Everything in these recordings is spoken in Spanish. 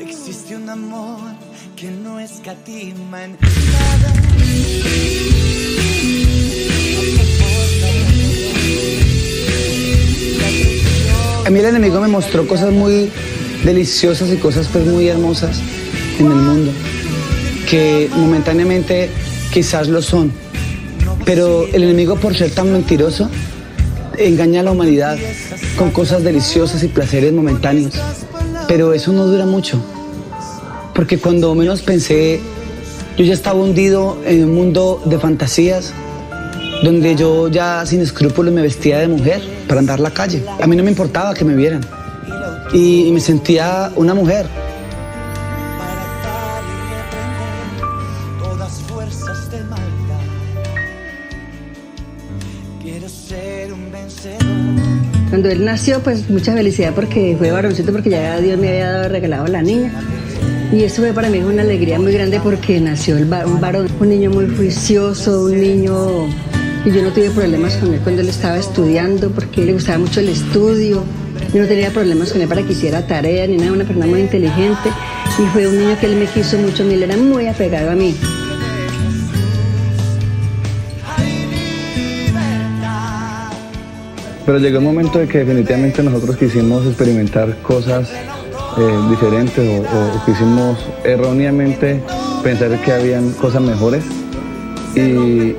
Existe un amor que no escatima en nada. A mí el enemigo me mostró cosas muy deliciosas y cosas pues muy hermosas en el mundo, que momentáneamente quizás lo son, pero el enemigo, por ser tan mentiroso, engaña a la humanidad con cosas deliciosas y placeres momentáneos, pero eso no dura mucho, porque cuando menos pensé, yo ya estaba hundido en un mundo de fantasías, donde yo ya sin escrúpulos me vestía de mujer para andar la calle. A mí no me importaba que me vieran y me sentía una mujer. Cuando él nació, pues mucha felicidad porque fue varoncito, porque ya Dios me había regalado a la niña. Y eso fue para mí una alegría muy grande porque nació un varón, un niño muy juicioso, un niño... Y yo no tuve problemas con él cuando él estaba estudiando porque le gustaba mucho el estudio. Yo no tenía problemas con él para que hiciera tarea ni nada, una persona muy inteligente. Y fue un niño que él me quiso mucho, él era muy apegado a mí. Pero llegó un momento de que definitivamente nosotros quisimos experimentar cosas diferentes o quisimos erróneamente pensar que habían cosas mejores y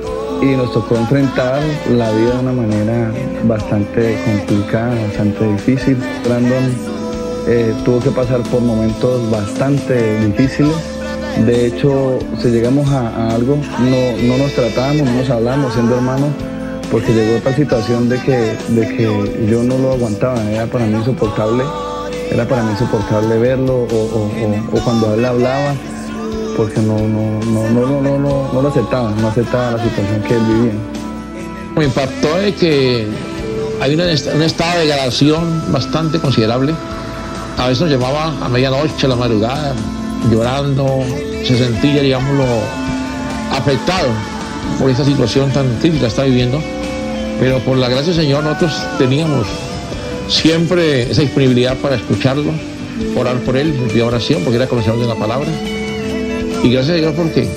nos tocó enfrentar la vida de una manera bastante complicada, bastante difícil. Brandon tuvo que pasar por momentos bastante difíciles. De hecho, si llegamos a algo, no nos tratábamos, no nos hablábamos siendo hermanos, porque llegó otra situación de que yo no lo aguantaba, era para mí insoportable verlo o cuando él hablaba, porque no lo aceptaba, no aceptaba la situación que él vivía. Me impactó de que hay un estado de degradación bastante considerable. A veces nos llamaba a medianoche, a la madrugada, llorando, se sentía, digámoslo, afectado por esta situación tan crítica que está viviendo. Pero por la gracia del Señor nosotros teníamos siempre esa disponibilidad para escucharlo, orar por él, de oración, porque era conocedor de la palabra. Y gracias a Dios porque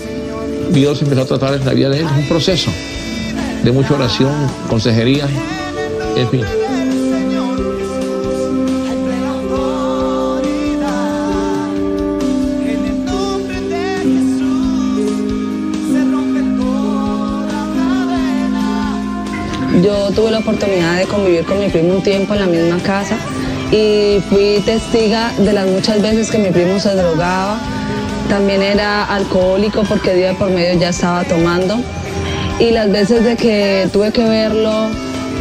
Dios empezó a tratar en la vida de él. Es un proceso de mucha oración, consejería, en fin. Yo tuve la oportunidad de convivir con mi primo un tiempo en la misma casa y fui testiga de las muchas veces que mi primo se drogaba. También era alcohólico porque día por medio ya estaba tomando. Y las veces de que tuve que verlo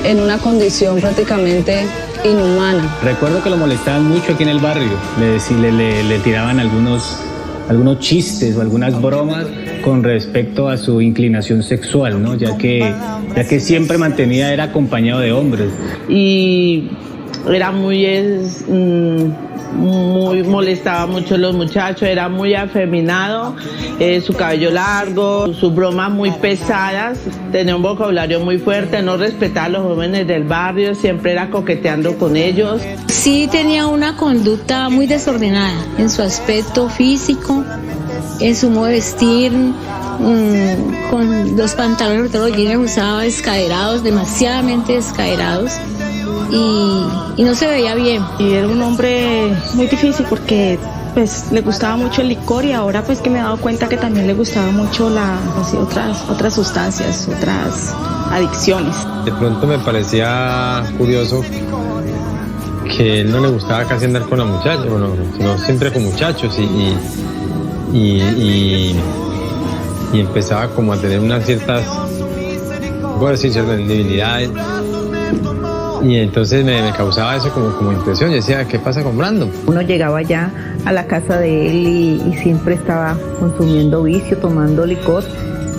en una condición prácticamente inhumana. Recuerdo que lo molestaban mucho aquí en el barrio. Le tiraban algunos chistes o algunas bromas con respecto a su inclinación sexual, ¿no? Ya que era acompañado de hombres. Y era molestaba mucho a los muchachos, era muy afeminado, su cabello largo, sus bromas muy pesadas, tenía un vocabulario muy fuerte, no respetaba a los jóvenes del barrio, siempre era coqueteando con ellos. Sí tenía una conducta muy desordenada en su aspecto físico, en su modo de vestir, con los pantalones, todos los jeans usaba descaderados, demasiadamente descaderados. Y no se veía bien. Y era un hombre muy difícil porque pues le gustaba mucho el licor y ahora pues que me he dado cuenta que también le gustaba mucho otras sustancias, otras adicciones. De pronto me parecía curioso que él no le gustaba casi andar con la muchacha, sino siempre con muchachos y empezaba como a tener unas ciertas, puedo decir, ciertas debilidades. Y entonces me causaba eso como impresión. Yo decía, ¿qué pasa con Brandon? Uno llegaba ya a la casa de él y siempre estaba consumiendo vicio, tomando licor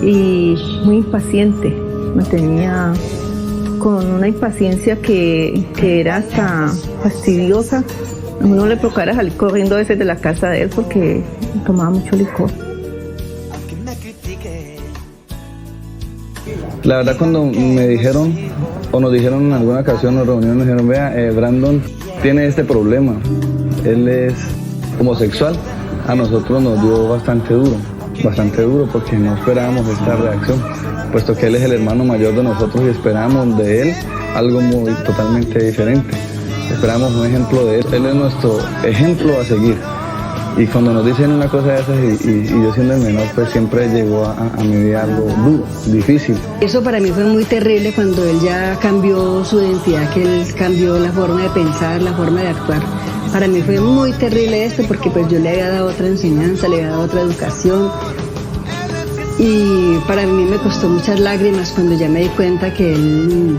y muy impaciente. Me tenía con una impaciencia que era hasta fastidiosa. A uno le tocaba salir corriendo a veces de la casa de él porque tomaba mucho licor. La verdad, cuando me dijeron, o nos dijeron en alguna ocasión, en reunión, nos dijeron, vea, Brandon tiene este problema. Él es homosexual, a nosotros nos dio bastante duro porque no esperábamos esta reacción, puesto que él es el hermano mayor de nosotros y esperábamos de él algo totalmente diferente. Esperábamos un ejemplo de él. Él es nuestro ejemplo a seguir. Y cuando nos dicen una cosa de esas y yo siendo el menor, pues siempre llegó a mi vida algo duro, difícil. Eso para mí fue muy terrible cuando él ya cambió su identidad, que él cambió la forma de pensar, la forma de actuar. Para mí fue muy terrible esto porque pues yo le había dado otra enseñanza, le había dado otra educación. Y para mí me costó muchas lágrimas cuando ya me di cuenta que él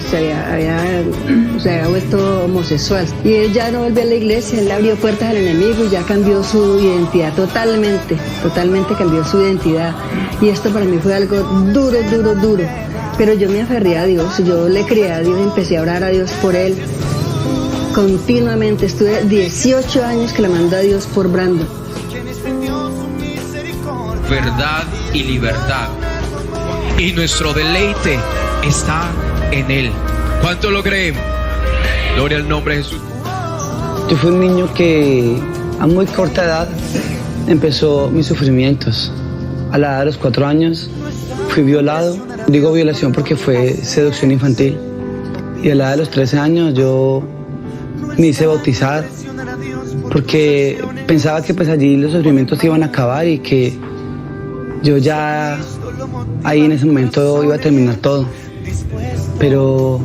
se había vuelto homosexual. Y él ya no volvió a la iglesia, él abrió puertas al enemigo y ya cambió su identidad totalmente cambió su identidad. Y esto para mí fue algo duro. Pero yo me aferré a Dios, yo le creí a Dios, empecé a orar a Dios por él. Continuamente, estuve 18 años clamando a Dios por Brandon. Verdad y libertad. Y nuestro deleite está en Él. ¿Cuánto lo creen? Gloria al nombre de Jesús. Yo fui un niño que a muy corta edad empezó mis sufrimientos. A la edad de los 4 años fui violado. Digo violación porque fue seducción infantil. Y a la edad de los 13 años yo me hice bautizar porque pensaba que pues allí los sufrimientos se iban a acabar y que yo ya ahí en ese momento iba a terminar todo. Pero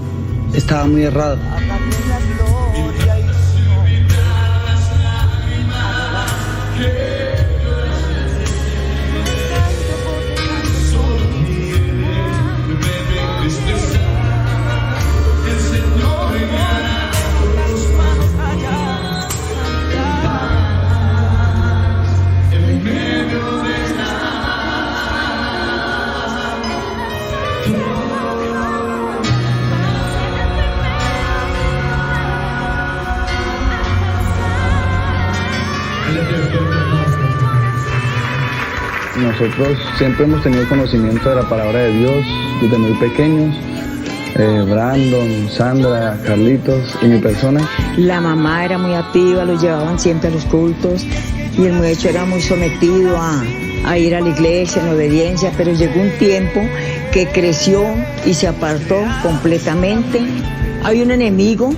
estaba muy errado. Nosotros siempre hemos tenido conocimiento de la palabra de Dios desde muy pequeños. Brandon, Sandra, Carlitos y mi persona. La mamá era muy activa, los llevaban siempre a los cultos y el muchacho era muy sometido a ir a la iglesia en obediencia, pero llegó un tiempo que creció y se apartó completamente. Hay un enemigo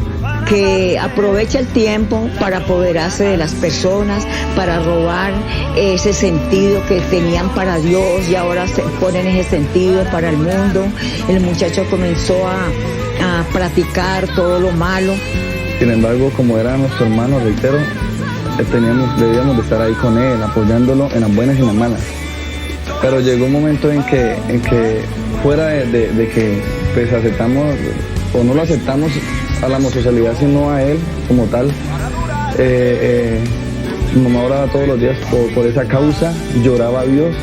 que aprovecha el tiempo para apoderarse de las personas, para robar ese sentido que tenían para Dios y ahora se ponen ese sentido para el mundo. El muchacho comenzó a practicar todo lo malo. Sin embargo, como era nuestro hermano, reitero, debíamos de estar ahí con él, apoyándolo en las buenas y en las malas. Pero llegó un momento en que fuera de que pues aceptamos o no lo aceptamos a la homosexualidad, sino a él como tal. Mi mamá oraba todos los días por esa causa, lloraba a Dios,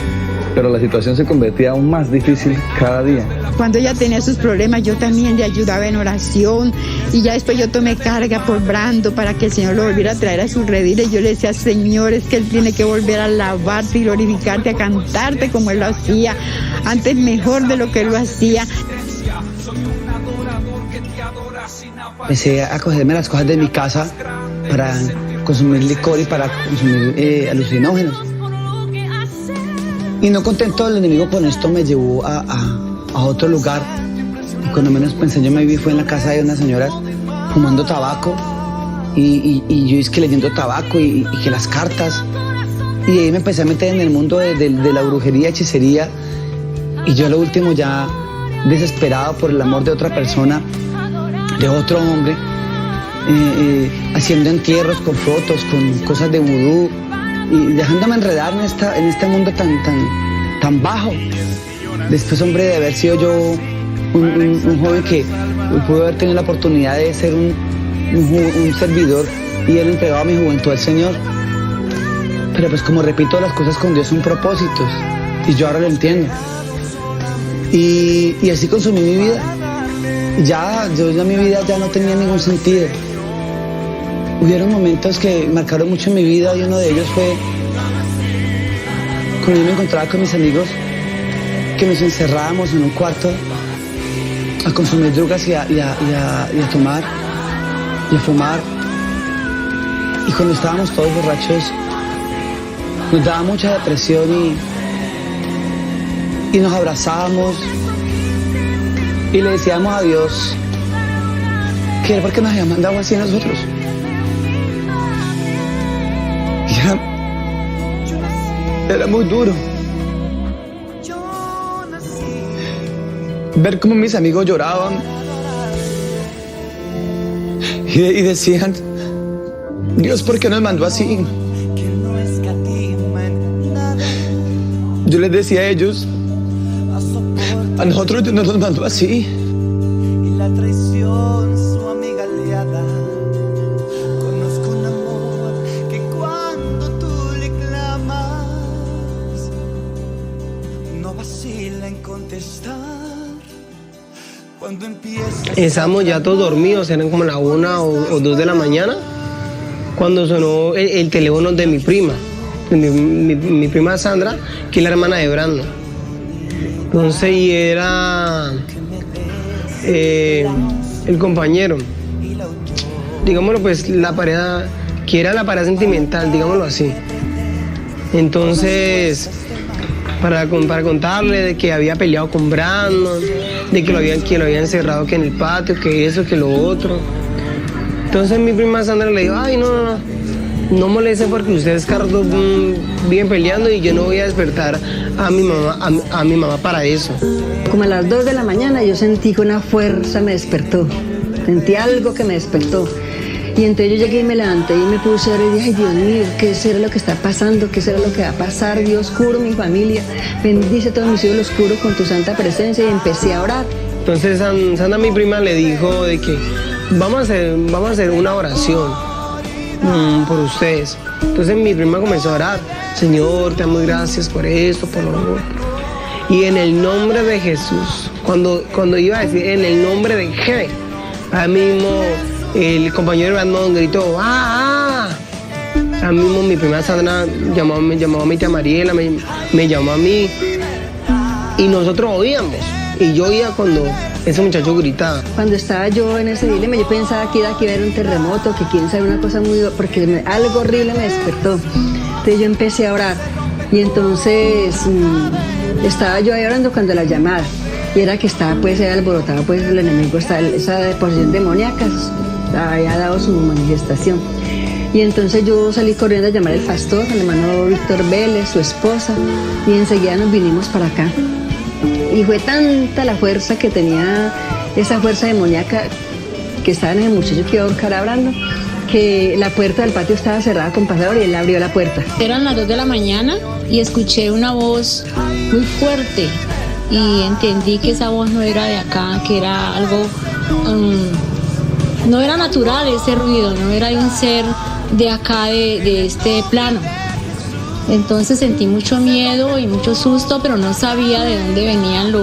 pero la situación se convertía aún más difícil cada día. Cuando ella tenía sus problemas, yo también le ayudaba en oración y ya después yo tomé carga por Brando para que el Señor lo volviera a traer a sus rediles. Yo le decía, Señor, es que Él tiene que volver a alabarte y glorificarte, a cantarte como Él lo hacía, antes mejor de lo que Él lo hacía. Empecé a cogerme las cosas de mi casa para consumir licor y para consumir alucinógenos. Y no contento el enemigo con esto me llevó a otro lugar. Y cuando menos pensé yo me vi fue en la casa de unas señoras fumando tabaco y yo es que leyendo tabaco y que las cartas. Y ahí me empecé a meter en el mundo de la brujería, hechicería. Y yo a lo último ya desesperado por el amor de otra persona, de otro hombre, haciendo entierros con fotos, con cosas de vudú y dejándome enredar en este mundo tan bajo. Después, hombre, de haber sido yo un joven que pudo haber tenido la oportunidad de ser un servidor y haber entregado mi juventud al Señor. Pero pues como repito, las cosas con Dios son propósitos y yo ahora lo entiendo. Y así consumí mi vida. Ya mi vida ya no tenía ningún sentido. Hubieron momentos que marcaron mucho mi vida y uno de ellos fue cuando yo me encontraba con mis amigos, que nos encerrábamos en un cuarto a consumir drogas y a tomar y a fumar. Y cuando estábamos todos borrachos, nos daba mucha depresión y nos abrazábamos y le decíamos a Dios que era porque nos había mandado así a nosotros. Y era muy duro ver cómo mis amigos lloraban y decían: Dios, ¿por qué nos mandó así? Yo les decía a ellos: a nosotros Dios nos mandó así. Y la traición, su amiga aliada. Conozco un amor que cuando tú le clamas, no vacila en contestar. Cuando empieza. Estábamos ya todos dormidos, eran como la 1 o 2 de la mañana, cuando sonó el teléfono de mi prima. Mi prima Sandra, que es la hermana de Brandon. Entonces, y era el compañero, digámoslo, pues la pareja, que era la pareja sentimental, digámoslo así. Entonces, para contarle de que había peleado con Brandon, de que lo había encerrado que en el patio, que eso, que lo otro. Entonces mi prima Sandra le dijo: ay, no moleste porque ustedes carros vienen peleando y yo no voy a despertar a mi mamá para eso. Como a las 2 de la mañana yo sentí que una fuerza me despertó, sentí algo que me despertó. Y entonces yo llegué y me levanté y me puse a orar y dije: ay, Dios mío, ¿qué será lo que está pasando? ¿Qué será lo que va a pasar? Dios, curo mi familia, bendice a todos mis hijos, los curo con tu santa presencia. Y empecé a orar. Entonces Sandra, mi prima, le dijo de que vamos a hacer una oración por ustedes. Entonces mi prima comenzó a orar: Señor, te damos gracias por esto, por lo otro. Y en el nombre de Jesús, cuando iba a decir en el nombre de Jesús, ahí mismo el compañero Brandon gritó: ¡ah! Ahí mismo mi prima Sandra me llamó a mi tía Mariela, me llamó a mí, y nosotros oíamos. Y yo oía cuando ese muchacho gritaba. Cuando estaba yo en ese dilema, yo pensaba que iba a haber un terremoto, que quién sabe, una cosa muy... porque algo horrible me despertó. Entonces yo empecé a orar. Y entonces estaba yo ahí orando cuando la llamada. Y era que estaba pues alborotado, pues el enemigo, esa posesión demoníaca había dado su manifestación. Y entonces yo salí corriendo a llamar al pastor, al hermano Víctor Vélez, su esposa, y enseguida nos vinimos para acá. Y fue tanta la fuerza que tenía, esa fuerza demoníaca que estaba en el muchacho que iba a ahorcar a Brandon, que la puerta del patio estaba cerrada con pasador y él abrió la puerta. Eran las 2 de la mañana y escuché una voz muy fuerte y entendí que esa voz no era de acá, que era algo, no era natural ese ruido, no era de un ser de acá, de este plano. Entonces sentí mucho miedo y mucho susto, pero no sabía de dónde venían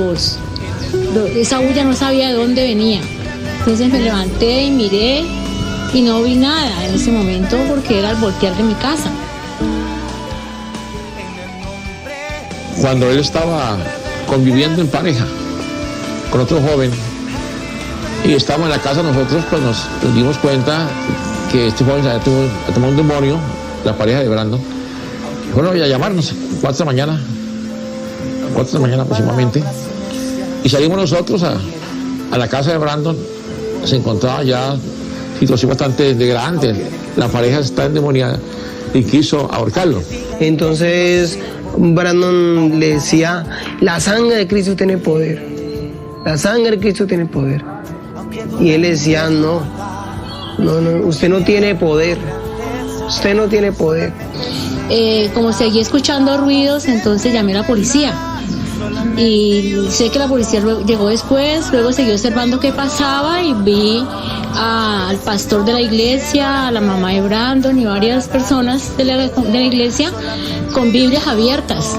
esa bulla no sabía de dónde venía. Entonces me levanté y miré y no vi nada en ese momento porque era el voltear de mi casa. Cuando él estaba conviviendo en pareja con otro joven y estábamos en la casa nosotros, pues nos dimos cuenta que este joven había tomado un demonio, la pareja de Brandon. Bueno, voy a llamarnos 4 de la mañana, 4 de la mañana aproximadamente, y salimos nosotros a la casa de Brandon. Se encontraba ya situación bastante grande, la pareja está endemoniada y quiso ahorcarlo. Entonces Brandon le decía: la sangre de Cristo tiene poder, la sangre de Cristo tiene poder. Y él le decía: no, usted no tiene poder, usted no tiene poder. Como seguí escuchando ruidos, entonces llamé a la policía y sé que la policía llegó después. Luego seguí observando qué pasaba y vi al pastor de la iglesia, a la mamá de Brandon y varias personas de la iglesia con Biblias abiertas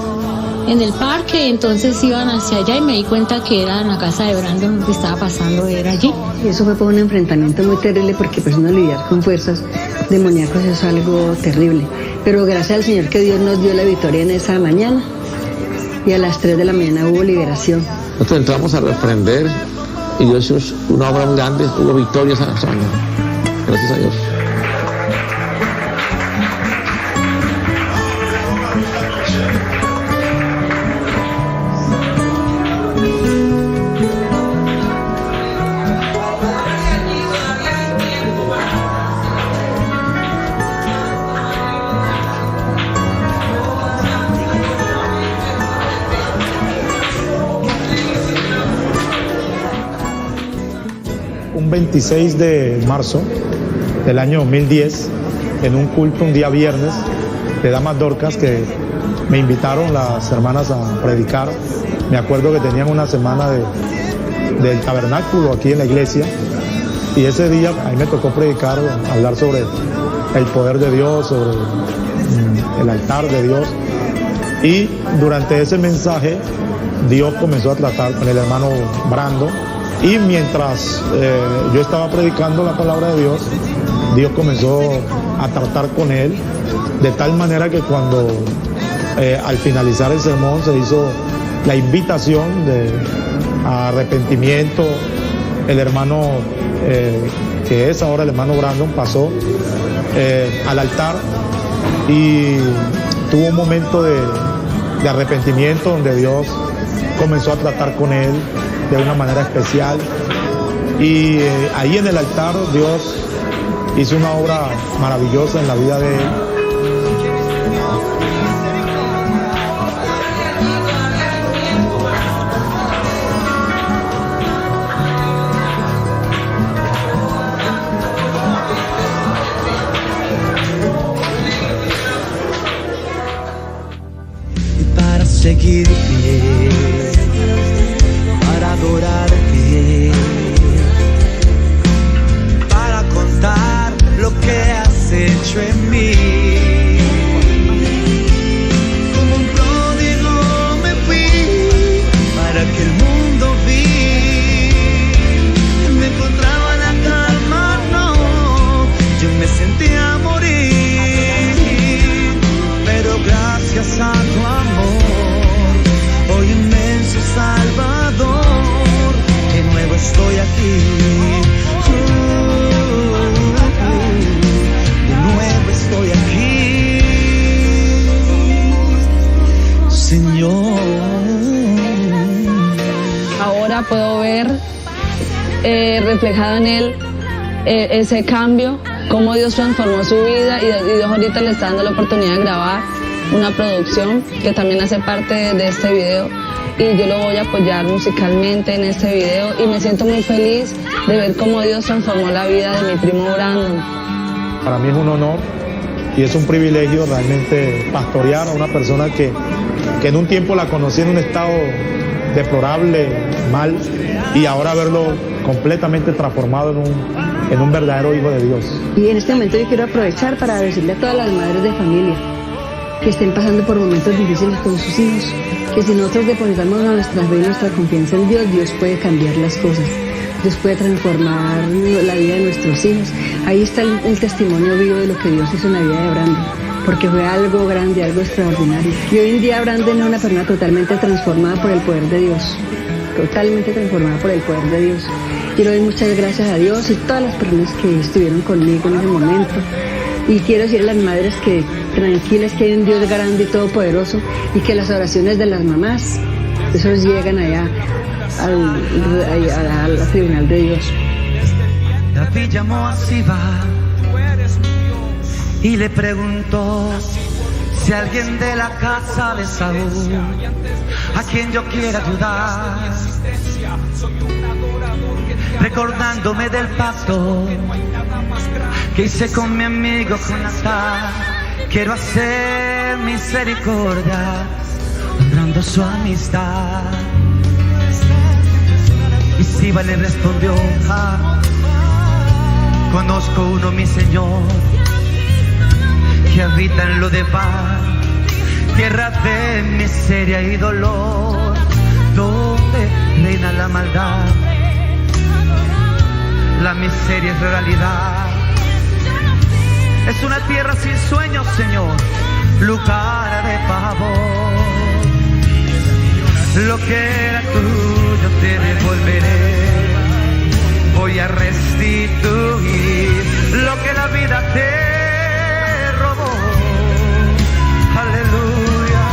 en el parque. Entonces iban hacia allá y me di cuenta que era en la casa de Brandon, lo que estaba pasando era allí. Y eso fue por un enfrentamiento muy terrible, porque pues no lidiar con fuerzas demoníacas es algo terrible. Pero gracias al Señor que Dios nos dio la victoria en esa mañana, y a las 3 de la mañana hubo liberación. Nosotros entramos a reprender y Dios hizo una obra muy grande, hubo victorias esa mañana. Gracias a Dios. 26 de marzo del año 2010, en un culto un día viernes de Damas Dorcas, que me invitaron las hermanas a predicar. Me acuerdo que tenían una semana del tabernáculo aquí en la iglesia, y ese día a mí me tocó predicar, hablar sobre el poder de Dios, sobre el altar de Dios. Y durante ese mensaje Dios comenzó a tratar con el hermano Brando, y mientras yo estaba predicando la palabra de Dios, Dios comenzó a tratar con él, de tal manera que cuando al finalizar el sermón se hizo la invitación a arrepentimiento, el hermano que es ahora el hermano Brandon pasó al altar y tuvo un momento de arrepentimiento donde Dios comenzó a tratar con él de una manera especial, y ahí en el altar Dios hizo una obra maravillosa en la vida de él. Para seguirte, para adorarte, para contar lo que has hecho en mí. Como un pródigo me fui para que el mundo vi. Me encontraba en la calma, no, yo me sentía a morir, pero gracias a tu amor, hoy inmenso Salvador, de nuevo estoy aquí. De nuevo estoy aquí, Señor. Ahora puedo ver reflejado en él ese cambio, cómo Dios transformó su vida, y Dios ahorita le está dando la oportunidad de grabar una producción que también hace parte de este video, y yo lo voy a apoyar musicalmente en este video, y me siento muy feliz de ver cómo Dios transformó la vida de mi primo Brandon. Para mí es un honor y es un privilegio realmente pastorear a una persona que en un tiempo la conocí en un estado deplorable, mal, y ahora verlo completamente transformado en un verdadero hijo de Dios. Y en este momento yo quiero aprovechar para decirle a todas las madres de familia que estén pasando por momentos difíciles con sus hijos, que si nosotros depositamos nuestra fe y nuestra confianza en Dios, Dios puede cambiar las cosas, Dios puede transformar la vida de nuestros hijos. Ahí está el testimonio vivo de lo que Dios hizo en la vida de Brandon, porque fue algo grande, algo extraordinario. Y hoy en día Brandon es una persona totalmente transformada por el poder de Dios, totalmente transformada por el poder de Dios. Quiero dar muchas gracias a Dios y todas las personas que estuvieron conmigo en ese momento. Y quiero decir a las madres que tranquilas, que hay un Dios grande y todopoderoso, y que las oraciones de las mamás, esos llegan allá al tribunal de Dios. David llamó a Siba y le preguntó si alguien de la casa de Saúl, a quien yo quiera ayudar, recordándome del pacto que hice con mi amigo Jonatán, quiero hacer misericordia, honrando su amistad. Y Siba le respondió, conozco uno, mi Señor, que habita en Lodebar, tierra de miseria y dolor, donde reina la maldad, la miseria es realidad. Es una tierra sin sueños, Señor, lugar de pavor. Lo que era tuyo te devolveré, voy a restituir lo que la vida te robó. Aleluya.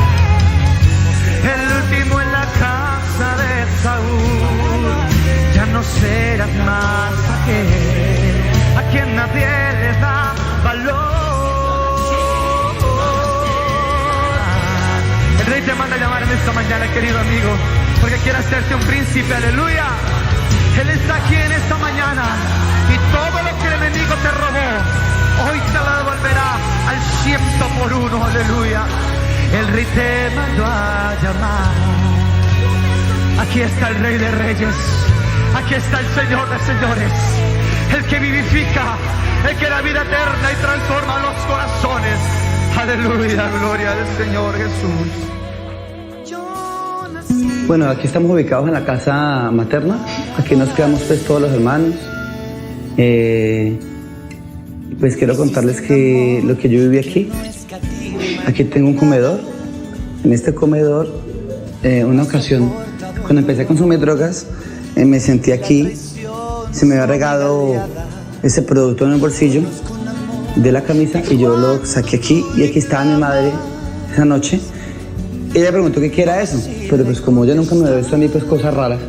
El último en la casa de Saúl, ya no serás más aquel a quien nadie le da valor. El Rey te manda a llamar en esta mañana, querido amigo, porque quiere hacerte un príncipe. Aleluya. Él está aquí en esta mañana y todo lo que el enemigo te robó, hoy te lo devolverá al 100%, aleluya. El rey te mandó a llamar. Aquí está el Rey de Reyes, aquí está el Señor de Señores, el que vivifica, el que da vida eterna y transforma los corazones. Aleluya, gloria al Señor Jesús. Bueno, aquí estamos ubicados en la casa materna. Aquí nos quedamos pues todos los hermanos. Pues quiero contarles que lo que yo viví aquí. Aquí tengo un comedor. En este comedor, una ocasión, cuando empecé a consumir drogas, me sentí aquí. Se me había regado ese producto en el bolsillo de la camisa y yo lo saqué aquí. Y aquí estaba mi madre esa noche. Ella preguntó qué era eso, pero pues como yo nunca me había visto a mí pues cosas raras,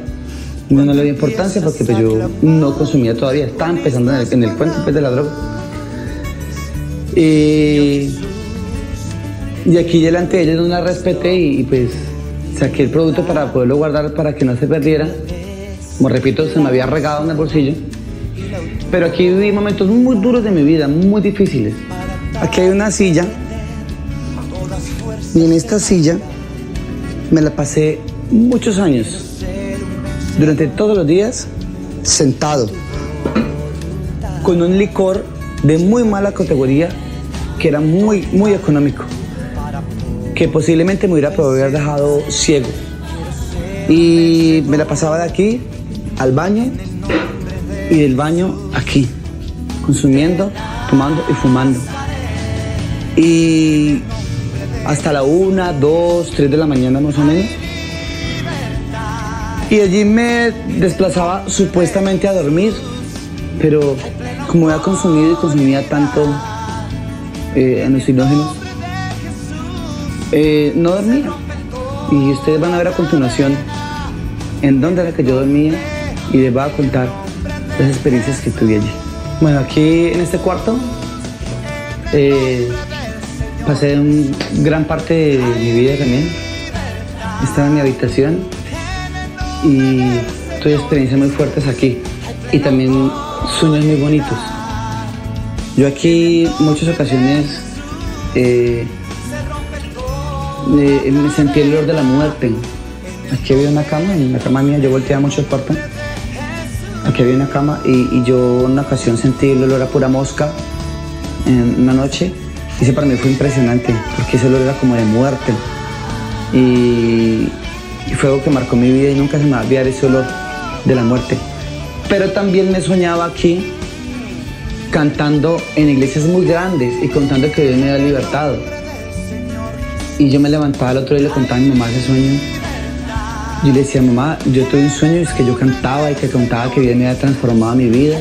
no le di importancia porque pues yo no consumía todavía, estaba empezando en el cuento pues de la droga. Y aquí delante de ella no la respeté y pues saqué el producto para poderlo guardar para que no se perdiera. Como repito, se me había regado en el bolsillo. Pero aquí viví momentos muy duros de mi vida, muy difíciles. Aquí hay una silla y en esta silla me la pasé muchos años, durante todos los días, sentado, con un licor de muy mala categoría, que era muy económico, que posiblemente me hubiera podido haber dejado ciego. Y me la pasaba de aquí al baño y del baño aquí, consumiendo, tomando y fumando. Y hasta la 1, 2, 3 de la mañana más o menos. Y allí me desplazaba supuestamente a dormir, pero como había consumido y consumía tanto alucinógenos, no dormía. Y ustedes van a ver a continuación en dónde era que yo dormía y les voy a contar las experiencias que tuve allí. Bueno, aquí en este cuarto pasé gran parte de mi vida también. Estaba en mi habitación y tuve experiencias muy fuertes aquí y también sueños muy bonitos. Yo aquí muchas ocasiones me sentí el olor de la muerte. Aquí había una cama, en la cama mía yo volteaba mucho el cuarto. Aquí había una cama y yo en una ocasión sentí el olor a pura mosca en una noche. Y eso para mí fue impresionante, porque ese olor era como de muerte. Y fue algo que marcó mi vida y nunca se me va a olvidar ese olor de la muerte. Pero también me soñaba aquí, cantando en iglesias muy grandes y contando que Dios me había libertado. Y yo me levantaba el otro día y le contaba a mi mamá ese sueño. Yo le decía, mamá, yo tuve un sueño y es que yo cantaba y que contaba que Dios me había transformado mi vida.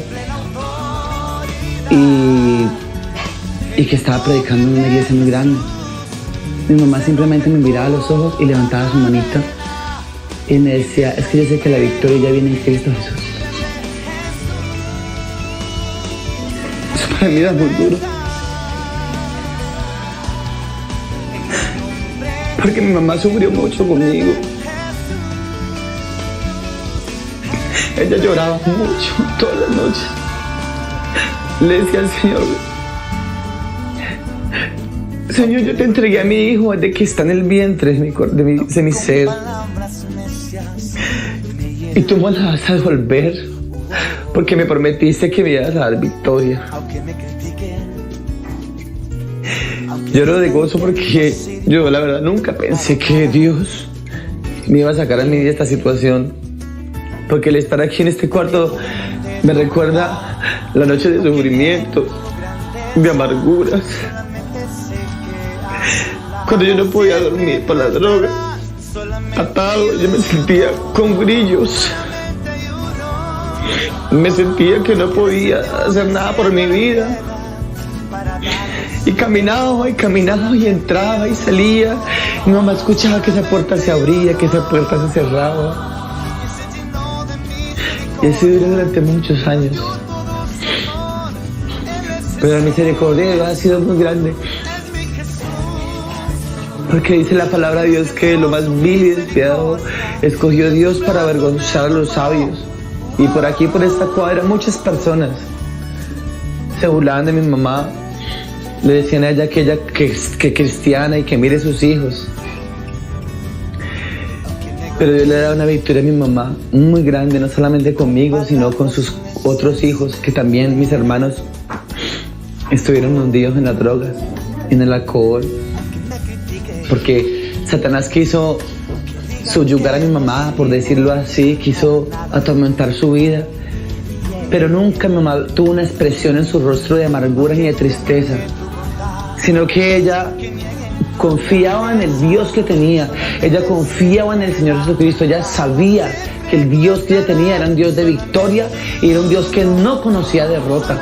Y que estaba predicando en una iglesia muy grande. Mi mamá simplemente me miraba a los ojos y levantaba su manita y me decía, es que yo sé que la victoria ya viene en Cristo Jesús. Eso para mí era muy duro. Porque mi mamá sufrió mucho conmigo. Ella lloraba mucho todas las noches. Le decía al Señor, Señor, yo te entregué a mi hijo desde que está en el vientre de mi ser. Y tú me la vas a devolver porque me prometiste que me ibas a dar victoria. Lloro de gozo porque yo la verdad nunca pensé que Dios me iba a sacar a mí de esta situación. Porque el estar aquí en este cuarto me recuerda la noche de sufrimiento, de amarguras. Cuando yo no podía dormir por la droga, atado, yo me sentía con grillos. Me sentía que no podía hacer nada por mi vida. Y caminaba y entraba y salía. Mi mamá escuchaba que esa puerta se abría, que esa puerta se cerraba. Y así duró durante muchos años. Pero la misericordia de Dios ha sido muy grande. Porque dice la palabra de Dios que lo más vil y despiadado escogió Dios para avergonzar a los sabios. Y por aquí, por esta cuadra, muchas personas se burlaban de mi mamá. Le decían a ella que es cristiana y que mire sus hijos. Pero Dios le da una victoria a mi mamá muy grande, no solamente conmigo, sino con sus otros hijos, que también mis hermanos estuvieron hundidos en la droga, en el alcohol. Porque Satanás quiso subyugar a mi mamá, por decirlo así, quiso atormentar su vida. Pero nunca mi mamá tuvo una expresión en su rostro de amargura ni de tristeza, sino que ella confiaba en el Dios que tenía. Ella confiaba en el Señor Jesucristo. Ella sabía que el Dios que ella tenía era un Dios de victoria y era un Dios que no conocía derrota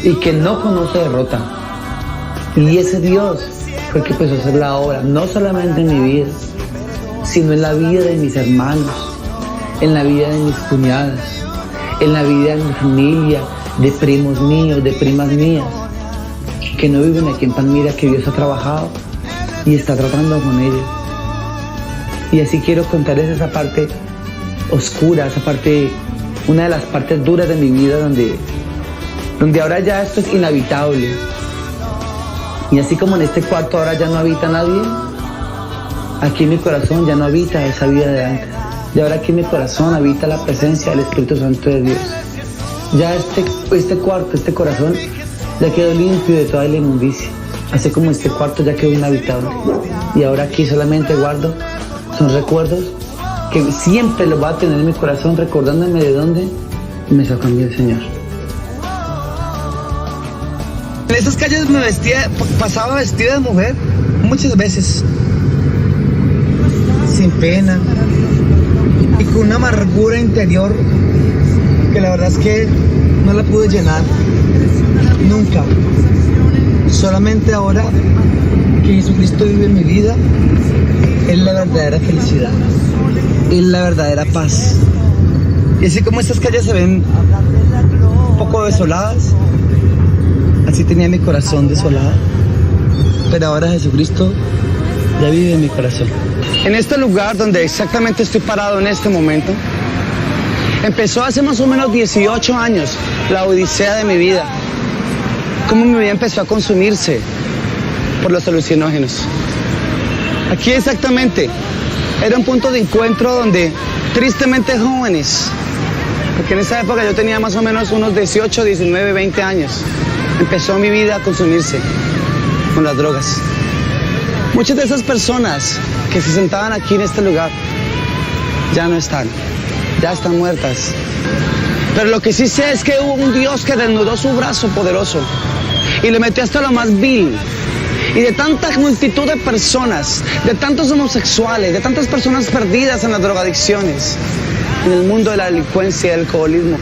y que no conoce derrota. Y ese Dios fue el que empezó a hacer la obra, no solamente en mi vida, sino en la vida de mis hermanos, en la vida de mis cuñadas, en la vida de mi familia, de primos míos, de primas mías, que no viven aquí en Palmira, que Dios ha trabajado y está tratando con ellos. Y así quiero contarles esa parte oscura, esa parte, una de las partes duras de mi vida, donde ahora ya esto es inhabitable. Y así como en este cuarto ahora ya no habita nadie, aquí en mi corazón ya no habita esa vida de antes. Y ahora aquí en mi corazón habita la presencia del Espíritu Santo de Dios. Ya este cuarto, este corazón, ya quedó limpio de toda la inmundicia. Así como este cuarto ya quedó inhabitable. Y ahora aquí solamente guardo, son recuerdos que siempre los voy a tener en mi corazón, recordándome de dónde me sacó a mí el Señor. En esas calles pasaba vestida de mujer muchas veces, sin pena y con una amargura interior que la verdad es que no la pude llenar nunca. Solamente ahora que Jesucristo vive en mi vida, es la verdadera felicidad, es la verdadera paz. Y así como estas calles se ven un poco desoladas, así tenía mi corazón desolado, pero ahora Jesucristo ya vive en mi corazón. En este lugar donde exactamente estoy parado en este momento, empezó hace más o menos 18 años la odisea de mi vida. Cómo mi vida empezó a consumirse por los alucinógenos. Aquí exactamente era un punto de encuentro donde tristemente jóvenes, porque en esa época yo tenía más o menos unos 18, 19, 20 años, empezó mi vida a consumirse con las drogas. Muchas de esas personas que se sentaban aquí en este lugar ya no están, ya están muertas. Pero lo que sí sé es que hubo un Dios que desnudó su brazo poderoso y le metió hasta lo más vil. Y de tanta multitud de personas, de tantos homosexuales, de tantas personas perdidas en las drogadicciones, en el mundo de la delincuencia y del alcoholismo,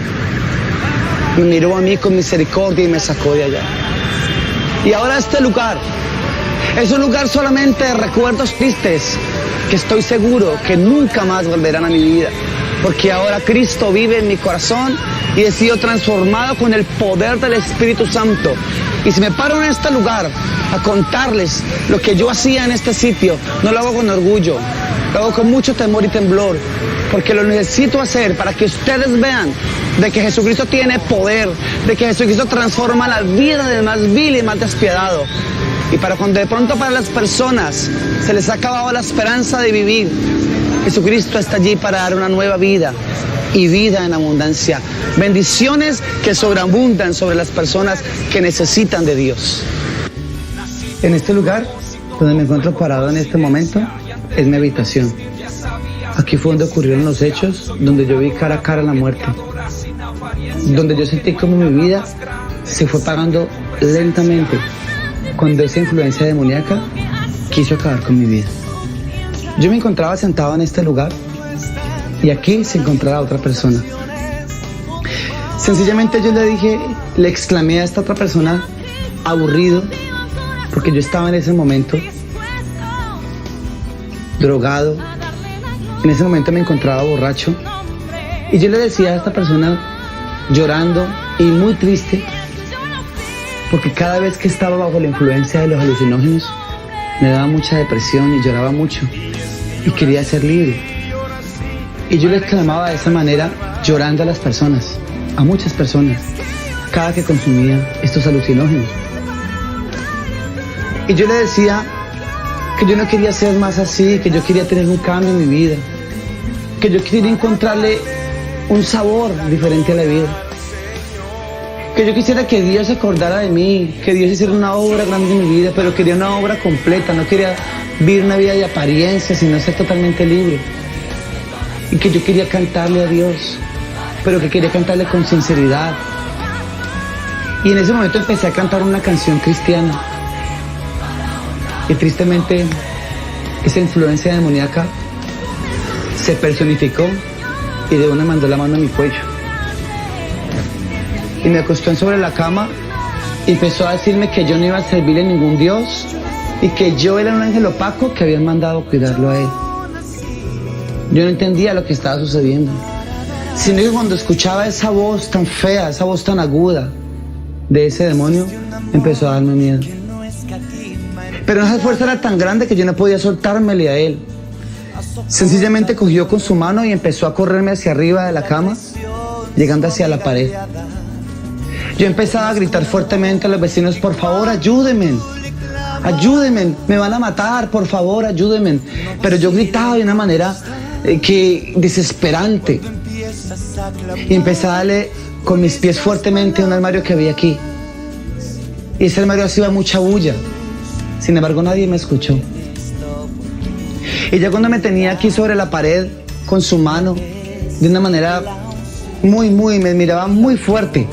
me miró a mí con misericordia y me sacó de allá. Y ahora este lugar es un lugar solamente de recuerdos tristes que estoy seguro que nunca más volverán a mi vida, porque ahora Cristo vive en mi corazón y he sido transformado con el poder del Espíritu Santo. Y si me paro en este lugar a contarles lo que yo hacía en este sitio, no lo hago con orgullo, lo hago con mucho temor y temblor, porque lo necesito hacer para que ustedes vean de que Jesucristo tiene poder, de que Jesucristo transforma la vida del más vil y más despiadado. Y para cuando de pronto para las personas se les ha acabado la esperanza de vivir, Jesucristo está allí para dar una nueva vida y vida en abundancia. Bendiciones que sobreabundan sobre las personas que necesitan de Dios. En este lugar donde me encuentro parado en este momento es mi habitación. Aquí fue donde ocurrieron los hechos, donde yo vi cara a cara la muerte, donde yo sentí como mi vida se fue apagando lentamente cuando esa influencia demoníaca quiso acabar con mi vida. Yo me encontraba sentado en este lugar y aquí se encontraba otra persona. Sencillamente yo le exclamé a esta otra persona, aburrido, porque yo estaba en ese momento drogado, en ese momento me encontraba borracho, y yo le decía a esta persona, llorando y muy triste, porque cada vez que estaba bajo la influencia de los alucinógenos, me daba mucha depresión y lloraba mucho, y quería ser libre. Y yo le exclamaba de esa manera, llorando a las personas, a muchas personas, cada que consumía estos alucinógenos. Y yo le decía que yo no quería ser más así, que yo quería tener un cambio en mi vida, que yo quería encontrarle un sabor diferente a la vida, que yo quisiera que Dios se acordara de mí, que Dios hiciera una obra grande en mi vida, pero quería una obra completa, no quería vivir una vida de apariencia, sino ser totalmente libre. Y que yo quería cantarle a Dios, pero que quería cantarle con sinceridad. Y en ese momento empecé a cantar una canción cristiana. Y tristemente, esa influencia demoníaca se personificó y de una mandó la mano a mi cuello. Y me acostó sobre la cama y empezó a decirme que yo no iba a servirle a ningún Dios y que yo era un ángel opaco que habían mandado cuidarlo a él. Yo no entendía lo que estaba sucediendo, sino que cuando escuchaba esa voz tan fea, esa voz tan aguda de ese demonio, empezó a darme miedo. Pero esa fuerza era tan grande que yo no podía soltármele a él. Sencillamente cogió con su mano y empezó a correrme hacia arriba de la cama, llegando hacia la pared. Yo empezaba a gritar fuertemente a los vecinos: por favor, ayúdenme, ayúdenme, me van a matar, por favor, ayúdenme. Pero yo gritaba de una manera desesperante. Y empecé a darle con mis pies fuertemente a un armario que había aquí. Y ese armario hacía mucha bulla. Sin embargo, nadie me escuchó. Y ya cuando me tenía aquí sobre la pared con su mano, de una manera me miraba muy fuerte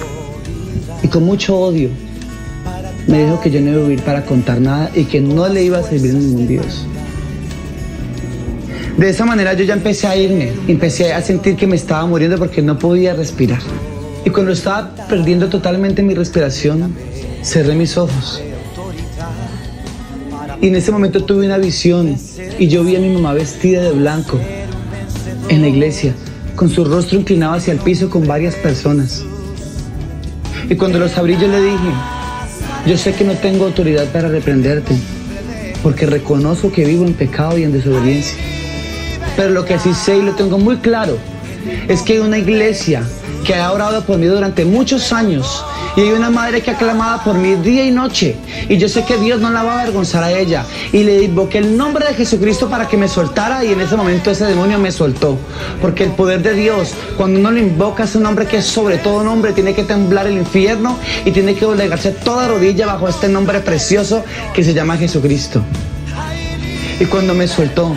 y con mucho odio, me dijo que yo no iba a vivir para contar nada y que no le iba a servir a ningún Dios. De esa manera yo ya empecé a irme, empecé a sentir que me estaba muriendo porque no podía respirar. Y cuando estaba perdiendo totalmente mi respiración, cerré mis ojos. Y en ese momento tuve una visión y yo vi a mi mamá vestida de blanco en la iglesia, con su rostro inclinado hacia el piso con varias personas. Y cuando los abrí yo le dije: yo sé que no tengo autoridad para reprenderte, porque reconozco que vivo en pecado y en desobediencia. Pero lo que sí sé y lo tengo muy claro es que hay una iglesia que ha orado por mí durante muchos años y hay una madre que ha clamado por mí día y noche y yo sé que Dios no la va a avergonzar a ella. Y le invoqué el nombre de Jesucristo para que me soltara y en ese momento ese demonio me soltó, porque el poder de Dios, cuando uno lo invoca, ese nombre que es sobre todo nombre, tiene que temblar el infierno y tiene que doblegarse toda rodilla bajo este nombre precioso que se llama Jesucristo. Y cuando me soltó,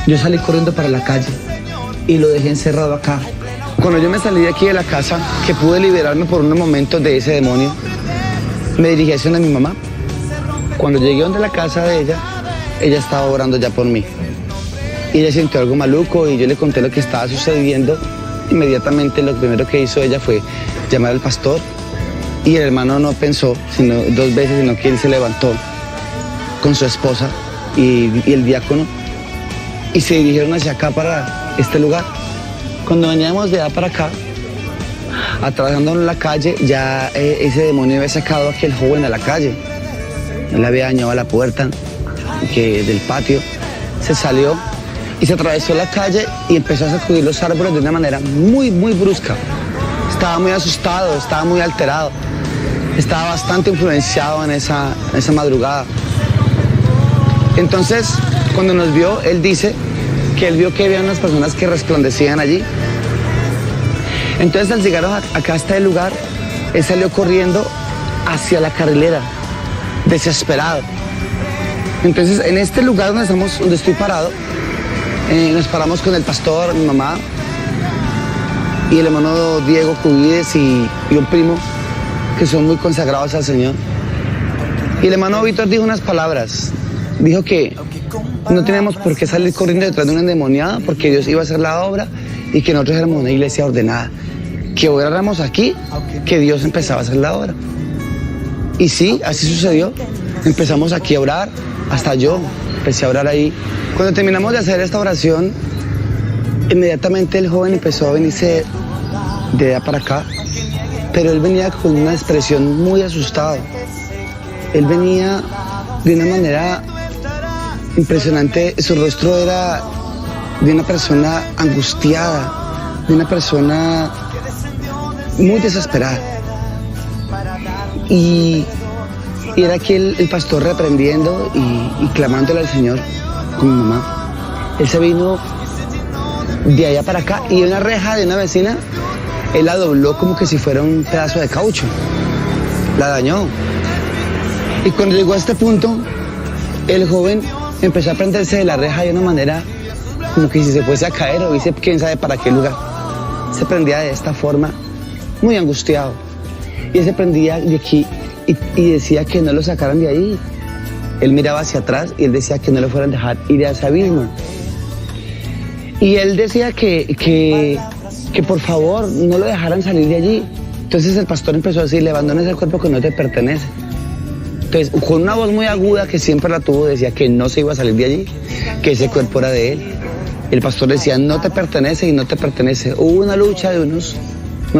yo salí corriendo para la calle y lo dejé encerrado acá. Cuando yo me salí de aquí de la casa, que pude liberarme por unos momentos de ese demonio, me dirigí hacia mi mamá. Cuando llegué donde la casa de ella estaba orando ya por mí. Y ella sintió algo maluco y yo le conté lo que estaba sucediendo. Inmediatamente lo primero que hizo ella fue llamar al pastor y el hermano no pensó dos veces, sino que él se levantó con su esposa y el diácono y se dirigieron hacia acá para este lugar. Cuando veníamos de allá para acá, atravesando en la calle, ya ese demonio había sacado a aquel joven a la calle. Él había dañado la puerta del patio, se salió y se atravesó la calle y empezó a sacudir los árboles de una manera muy brusca. Estaba muy asustado, estaba muy alterado, estaba bastante influenciado en esa madrugada. Entonces, cuando nos vio, él dice que él vio que había unas personas que resplandecían allí. Entonces, al llegar acá hasta el lugar, él salió corriendo hacia la carrilera, desesperado. Entonces, en este lugar donde estoy parado, nos paramos con el pastor, mi mamá, y el hermano Diego Cubides y un primo, que son muy consagrados al Señor. Y el hermano Víctor dijo unas palabras. Dijo que no teníamos por qué salir corriendo detrás de una endemoniada, porque Dios iba a hacer la obra y que nosotros éramos una iglesia ordenada. Que oráramos aquí, que Dios empezaba a hacer la obra. Y sí, así sucedió. Empezamos aquí a orar, hasta yo empecé a orar ahí. Cuando terminamos de hacer esta oración, inmediatamente el joven empezó a venirse de allá para acá, pero él venía con una expresión muy asustado. Él venía de una manera impresionante, su rostro era de una persona angustiada, de una persona muy desesperada. Y era aquí el pastor reprendiendo y clamándole al Señor con mi mamá. Él se vino de allá para acá y una reja de una vecina, él la dobló como que si fuera un pedazo de caucho. La dañó. Y cuando llegó a este punto, el joven empezó a prenderse de la reja de una manera como que si se fuese a caer o dice quién sabe para qué lugar. Se prendía de esta forma, muy angustiado. Y él se prendía de aquí y decía que no lo sacaran de ahí. Él miraba hacia atrás y él decía que no lo fueran a dejar ir a ese abismo. Y él decía que por favor no lo dejaran salir de allí. Entonces el pastor empezó a decirle, abandones el cuerpo que no te pertenece. Entonces, con una voz muy aguda que siempre la tuvo, decía que no se iba a salir de allí, que ese cuerpo era de él. El pastor decía, no te pertenece y no te pertenece. Hubo una lucha de unos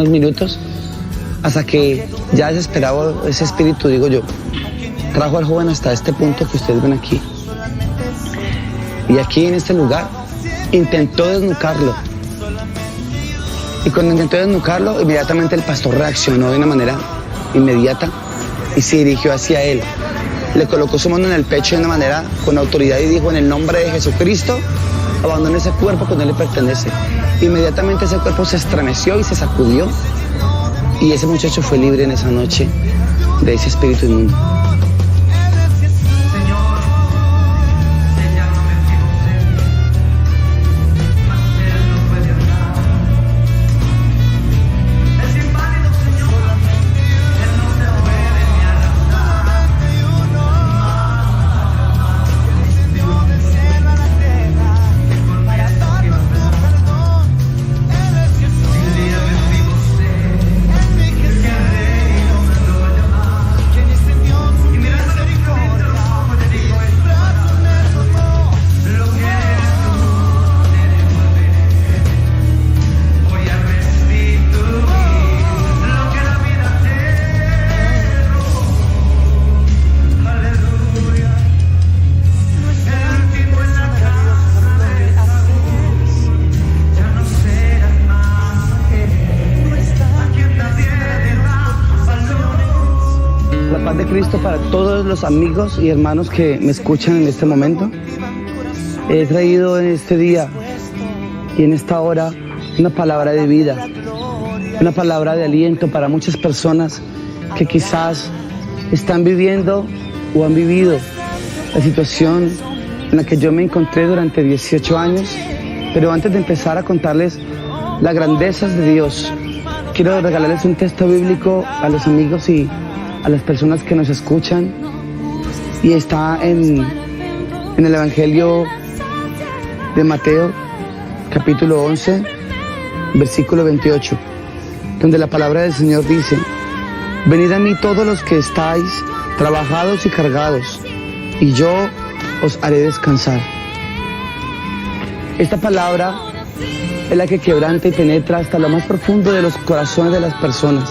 minutos hasta que ya desesperado ese espíritu, digo yo, trajo al joven hasta este punto que ustedes ven aquí. Y aquí en este lugar intentó desnucarlo. Y cuando intentó desnucarlo, inmediatamente el pastor reaccionó de una manera inmediata y se dirigió hacia él. Le colocó su mano en el pecho de una manera con autoridad y dijo, en el nombre de Jesucristo, abandone ese cuerpo que no le pertenece. Inmediatamente ese cuerpo se estremeció y se sacudió y ese muchacho fue libre en esa noche de ese espíritu inmundo. De Cristo para todos los amigos y hermanos que me escuchan en este momento. He traído en este día y en esta hora una palabra de vida, una palabra de aliento para muchas personas que quizás están viviendo o han vivido la situación en la que yo me encontré durante 18 años. Pero antes de empezar a contarles las grandezas de Dios, quiero regalarles un texto bíblico a los amigos y a las personas que nos escuchan, y está en el Evangelio de Mateo, capítulo 11, versículo 28, donde la palabra del Señor dice, venid a mí todos los que estáis trabajados y cargados, y yo os haré descansar. Esta palabra es la que quebranta y penetra hasta lo más profundo de los corazones de las personas.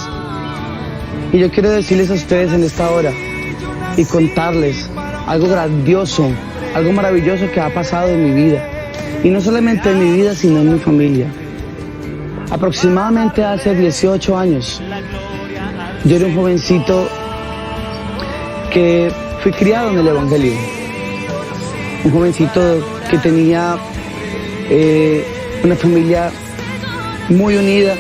Y yo quiero decirles a ustedes en esta hora y contarles algo grandioso, algo maravilloso que ha pasado en mi vida. Y no solamente en mi vida, sino en mi familia. Aproximadamente hace 18 años, yo era un jovencito que fui criado en el Evangelio. Un jovencito que tenía una familia muy unida.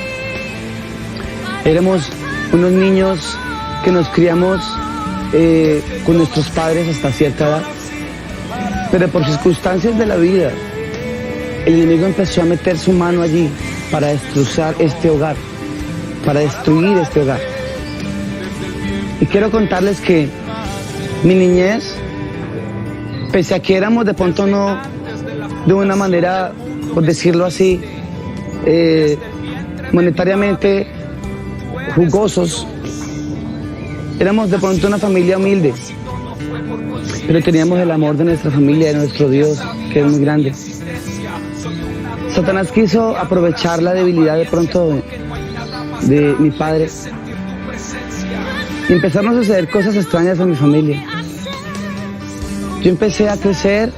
Éramos unos niños que nos criamos con nuestros padres hasta cierta edad, pero por circunstancias de la vida, el enemigo empezó a meter su mano allí para destrozar este hogar, para destruir este hogar. Y quiero contarles que mi niñez, pese a que éramos de pronto no de una manera, por decirlo así, monetariamente jugosos, éramos de pronto una familia humilde, pero teníamos el amor de nuestra familia, de nuestro Dios, que es muy grande. Satanás quiso aprovechar la debilidad de pronto de mi padre y empezaron a suceder cosas extrañas en mi familia. Yo empecé a crecer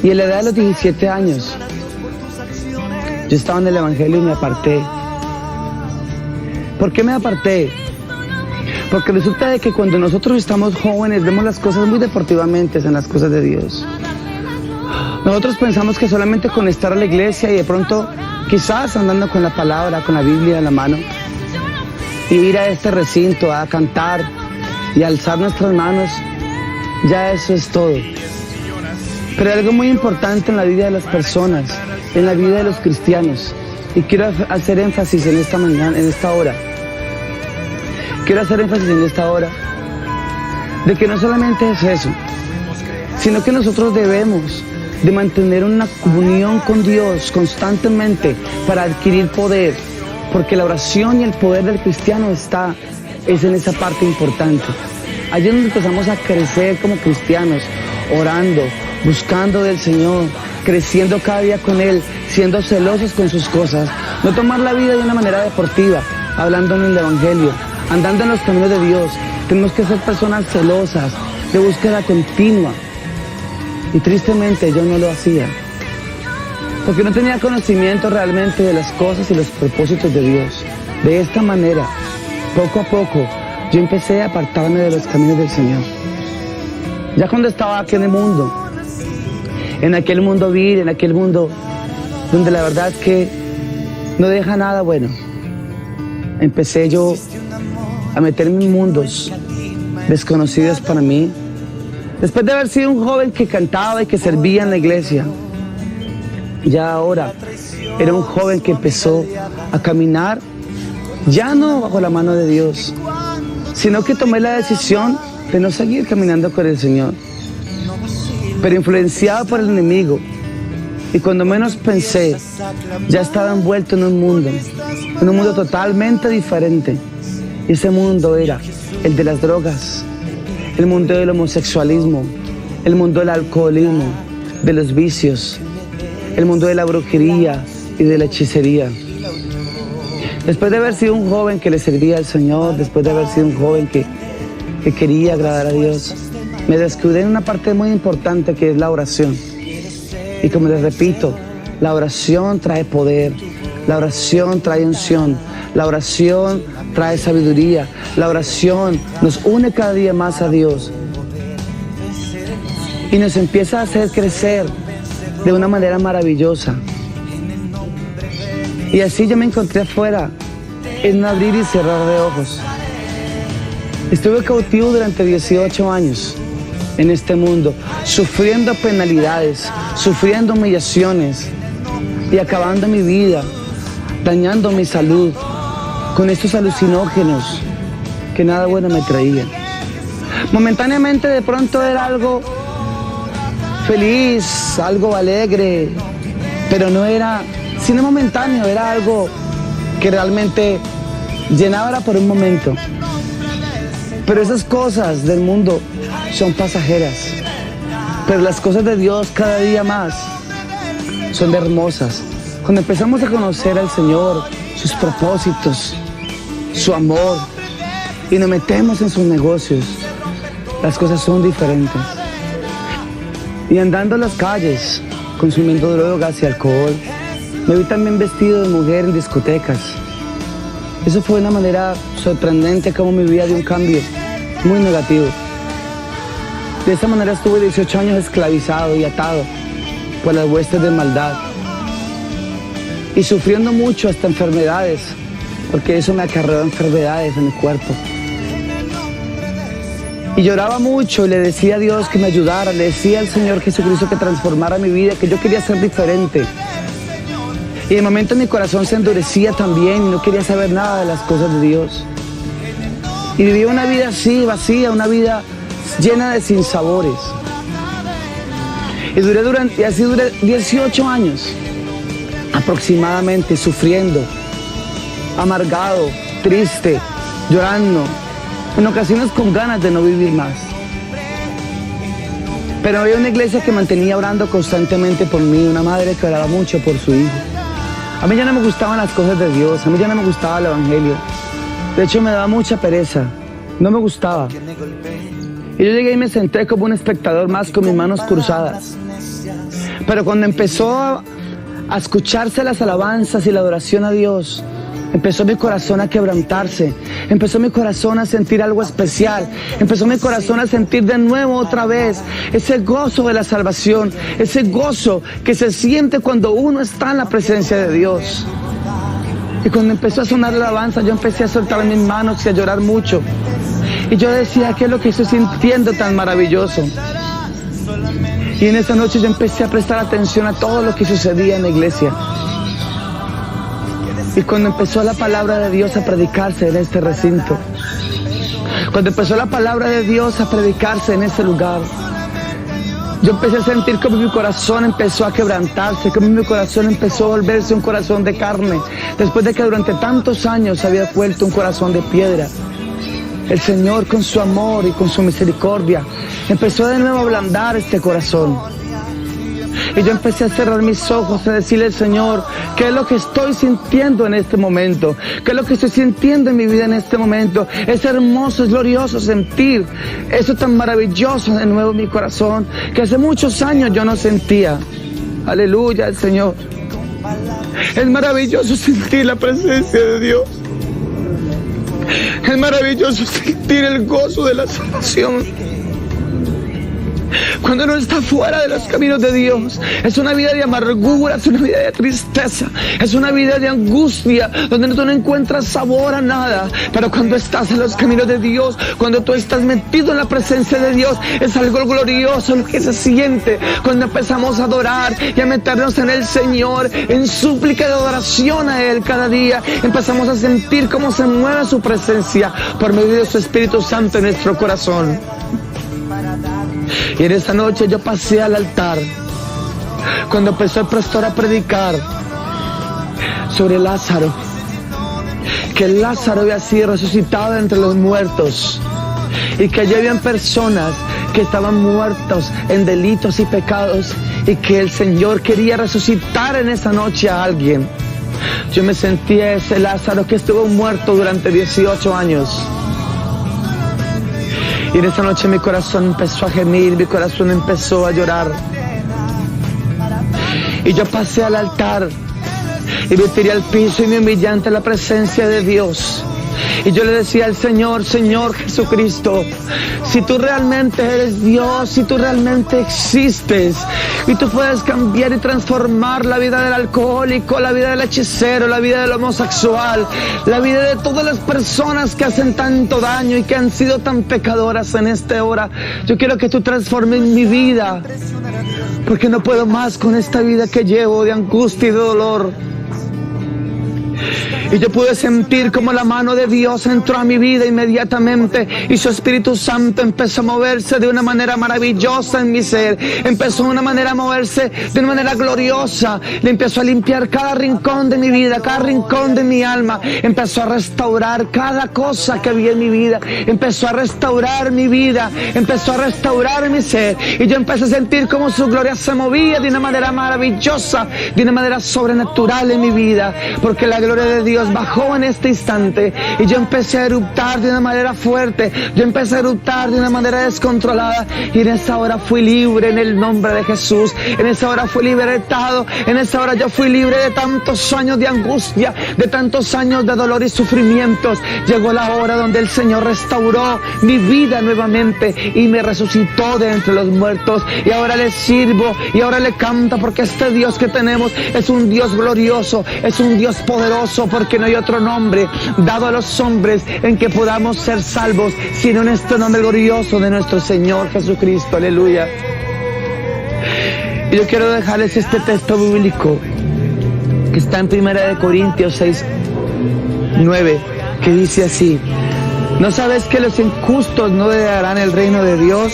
y a la edad de los 17 años Yo estaba en el Evangelio y me aparté. ¿Por qué me aparté? Porque resulta de que cuando nosotros estamos jóvenes vemos las cosas muy deportivamente en las cosas de Dios. Nosotros pensamos que solamente con estar a la iglesia y de pronto quizás andando con la palabra, con la Biblia en la mano, y ir a este recinto a cantar y alzar nuestras manos, ya eso es todo. Pero hay algo muy importante en la vida de las personas, en la vida de los cristianos, y quiero hacer énfasis en esta mañana, en esta hora. Quiero hacer énfasis en esta hora de que no solamente es eso, sino que nosotros debemos de mantener una comunión con Dios constantemente para adquirir poder, porque la oración y el poder del cristiano es en esa parte importante. Allí es donde empezamos a crecer como cristianos, orando, buscando del Señor, creciendo cada día con Él, siendo celosos con sus cosas, no tomar la vida de una manera deportiva, hablando en el Evangelio, andando en los caminos de Dios. Tenemos que ser personas celosas, de búsqueda continua. Y tristemente yo no lo hacía, porque no tenía conocimiento realmente de las cosas y los propósitos de Dios. De esta manera, poco a poco, yo empecé a apartarme de los caminos del Señor. Ya cuando estaba aquí en el mundo, en aquel mundo vil, en aquel mundo donde la verdad es que no deja nada bueno, empecé yo a meterme en mundos desconocidos para mí. Después de haber sido un joven que cantaba y que servía en la iglesia, ya ahora era un joven que empezó a caminar, ya no bajo la mano de Dios, sino que tomé la decisión de no seguir caminando con el Señor, pero influenciado por el enemigo. Y cuando menos pensé, ya estaba envuelto en un mundo totalmente diferente. Y ese mundo era el de las drogas, el mundo del homosexualismo, el mundo del alcoholismo, de los vicios, el mundo de la brujería y de la hechicería. Después de haber sido un joven que le servía al Señor, después de haber sido un joven que quería agradar a Dios, me descuidé en una parte muy importante que es la oración. Y como les repito, la oración trae poder, la oración trae unción, la oración trae sabiduría, la oración nos une cada día más a Dios y nos empieza a hacer crecer de una manera maravillosa. Y así yo me encontré afuera, en un abrir y cerrar de ojos. Estuve cautivo durante 18 años en este mundo, sufriendo penalidades, sufriendo humillaciones y acabando mi vida, dañando mi salud con estos alucinógenos que nada bueno me traían. Momentáneamente de pronto era algo feliz, algo alegre, pero no era sino momentáneo, era algo que realmente llenaba por un momento. Pero esas cosas del mundo son pasajeras, pero las cosas de Dios cada día más son hermosas. Cuando empezamos a conocer al Señor, sus propósitos, su amor, y nos metemos en sus negocios, las cosas son diferentes. Y andando en las calles, consumiendo drogas y alcohol, me vi también vestido de mujer en discotecas. Eso fue de una manera sorprendente, como mi vida dio un cambio muy negativo. De esa manera estuve 18 años esclavizado y atado por las huestes de maldad. Y sufriendo mucho hasta enfermedades, porque eso me acarreó enfermedades en mi cuerpo. Y lloraba mucho y le decía a Dios que me ayudara, le decía al Señor Jesucristo que transformara mi vida, que yo quería ser diferente. Y de momento mi corazón se endurecía también y no quería saber nada de las cosas de Dios. Y vivía una vida así, vacía, una vida llena de sinsabores. Y así duré 18 años aproximadamente, sufriendo, amargado, triste, llorando, en ocasiones con ganas de no vivir más. Pero había una iglesia que mantenía orando constantemente por mí, una madre que oraba mucho por su hijo. A mí ya no me gustaban las cosas de Dios, a mí ya no me gustaba el Evangelio. De hecho, me daba mucha pereza, no me gustaba. Y yo llegué y me senté como un espectador más con mis manos cruzadas. Pero cuando empezó a escucharse las alabanzas y la adoración a Dios, empezó mi corazón a quebrantarse, empezó mi corazón a sentir algo especial, empezó mi corazón a sentir de nuevo otra vez ese gozo de la salvación, ese gozo que se siente cuando uno está en la presencia de Dios. Y cuando empezó a sonar la alabanza, yo empecé a soltar mis manos y a llorar mucho. Y yo decía, ¿qué es lo que estoy sintiendo tan maravilloso? Y en esa noche yo empecé a prestar atención a todo lo que sucedía en la iglesia. Y cuando empezó la palabra de Dios a predicarse en este recinto, cuando empezó la palabra de Dios a predicarse en este lugar, yo empecé a sentir como mi corazón empezó a quebrantarse, como mi corazón empezó a volverse un corazón de carne, después de que durante tantos años había vuelto un corazón de piedra. El Señor, con su amor y con su misericordia, empezó de nuevo a ablandar este corazón. Y yo empecé a cerrar mis ojos, a decirle al Señor, ¿qué es lo que estoy sintiendo en este momento? ¿Qué es lo que estoy sintiendo en mi vida en este momento? Es hermoso, es glorioso sentir eso tan maravilloso de nuevo en mi corazón, que hace muchos años yo no sentía. Aleluya al Señor. Es maravilloso sentir la presencia de Dios. Es maravilloso sentir el gozo de la salvación. Cuando uno está fuera de los caminos de Dios, es una vida de amargura, es una vida de tristeza, es una vida de angustia, donde tú no encuentras sabor a nada. Pero cuando estás en los caminos de Dios, cuando tú estás metido en la presencia de Dios, es algo glorioso lo que se siente cuando empezamos a adorar y a meternos en el Señor, en súplica de adoración a Él cada día. Empezamos a sentir cómo se mueve su presencia por medio de su Espíritu Santo en nuestro corazón. Y en esta noche yo pasé al altar cuando empezó el pastor a predicar sobre Lázaro, que Lázaro había sido resucitado entre los muertos y que allí habían personas que estaban muertos en delitos y pecados y que el Señor quería resucitar en esa noche a alguien. Yo me sentía ese Lázaro que estuvo muerto durante 18 años. Y en esa noche mi corazón empezó a gemir, mi corazón empezó a llorar. Y yo pasé al altar y me tiré al piso y me humillé ante la presencia de Dios. Y yo le decía al Señor, Señor Jesucristo, si tú realmente eres Dios, si tú realmente existes, y tú puedes cambiar y transformar la vida del alcohólico, la vida del hechicero, la vida del homosexual, la vida de todas las personas que hacen tanto daño y que han sido tan pecadoras en esta hora, yo quiero que tú transformes mi vida, porque no puedo más con esta vida que llevo de angustia y de dolor. Y yo pude sentir como la mano de Dios entró a mi vida inmediatamente y su Espíritu Santo empezó a moverse de una manera maravillosa en mi ser. Empezó de una manera a moverse de una manera gloriosa. Le empezó a limpiar cada rincón de mi vida, cada rincón de mi alma. Empezó a restaurar cada cosa que había en mi vida. Empezó a restaurar mi vida. Empezó a restaurar mi ser. Y yo empecé a sentir como su gloria se movía de una manera maravillosa, de una manera sobrenatural en mi vida. Porque la gloria de Dios bajó en este instante y yo empecé a eruptar de una manera fuerte, yo empecé a eruptar de una manera descontrolada y en esa hora fui libre en el nombre de Jesús, en esa hora fui libertado, en esa hora yo fui libre de tantos años de angustia, de tantos años de dolor y sufrimientos. Llegó la hora donde el Señor restauró mi vida nuevamente y me resucitó de entre los muertos y ahora le sirvo y ahora le canto porque este Dios que tenemos es un Dios glorioso, es un Dios poderoso, porque no hay otro nombre dado a los hombres en que podamos ser salvos, sino en este nombre glorioso de nuestro Señor Jesucristo. Aleluya. Y yo quiero dejarles este texto bíblico que está en 1 Corintios 6:9, que dice así: ¿no sabes que los injustos no heredarán el reino de Dios?